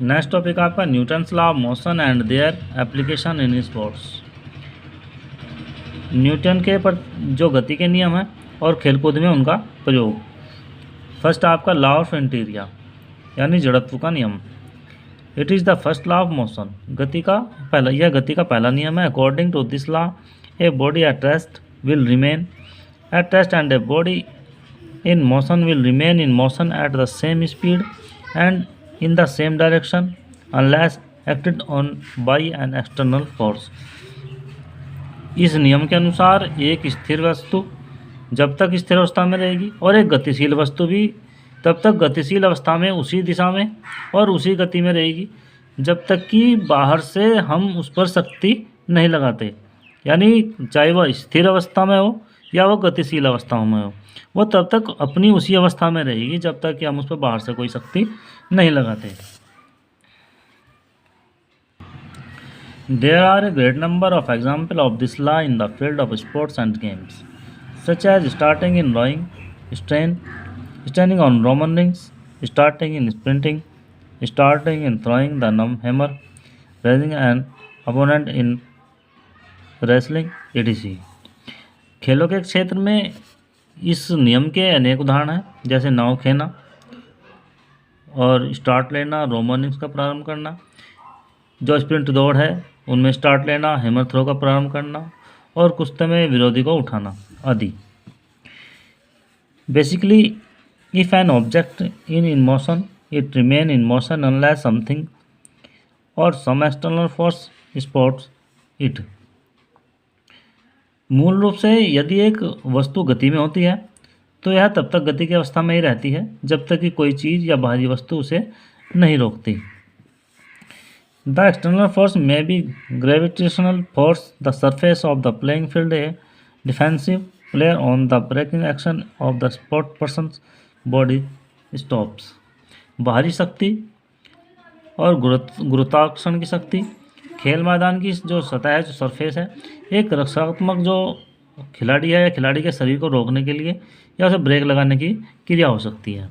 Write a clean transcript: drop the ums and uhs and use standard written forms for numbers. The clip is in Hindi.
नेक्स्ट टॉपिक आपका Newton's law of motion and their application in sports. Newton के पर जो गति के नियम हैं और खेलकूद में उनका प्रयोग। फर्स्ट आपका लॉ ऑफ इंटीरिया यानी जड़त्व का नियम। It is the first law of motion. यह गति का पहला नियम है। According to this law a body at rest will remain at rest and a body in motion will remain in motion at the same speed and in the same direction unless acted on by an external force। इस नियम के अनुसार एक स्थिर वस्तु जब तक स्थिर अवस्था में रहेगी और एक गतिशील वस्तु भी तब तक गतिशील अवस्था में उसी दिशा में और उसी गति में रहेगी जब तक कि बाहर से हम उस पर शक्ति नहीं लगाते। यानी चाहे वह स्थिर अवस्था में हो या वह गतिशील अवस्थाओं में हो, वो तब तक अपनी उसी अवस्था में रहेगी जब तक कि हम उस पर बाहर से कोई शक्ति नहीं लगाते। There are a great number of example of this law in the field of sports and games such as starting in rowing, standing on Roman rings, starting in sprinting, starting in throwing the hammer, raising an opponent in wrestling etc। खेलों के क्षेत्र में इस नियम के अनेक उदाहरण हैं, जैसे नाव खेलना और स्टार्ट लेना, रोमन रिंग्स का प्रारंभ करना, जो स्प्रिंट दौड़ है उनमें स्टार्ट लेना, हैमर थ्रो का प्रारंभ करना और कुश्ती में विरोधी को उठाना आदि। Basically if an object in motion it remain in motion unless something और some external force supports it. मूल रूप से यदि एक वस्तु गति में होती है तो यह तब तक गति की अवस्था में ही रहती है जब तक कि कोई चीज़ या बाहरी वस्तु उसे नहीं रोकती। The external force may be gravitational force, the surface of the playing field, a defensive player on the breaking action of the sport person body stops. बाहरी शक्ति और गुरुत्वाकर्षण की शक्ति, खेल मैदान की जो सतह है, जो सरफेस है, एक रक्षात्मक जो खिलाड़ी है या खिलाड़ी के शरीर को रोकने के लिए या उसे ब्रेक लगाने की क्रिया हो सकती है।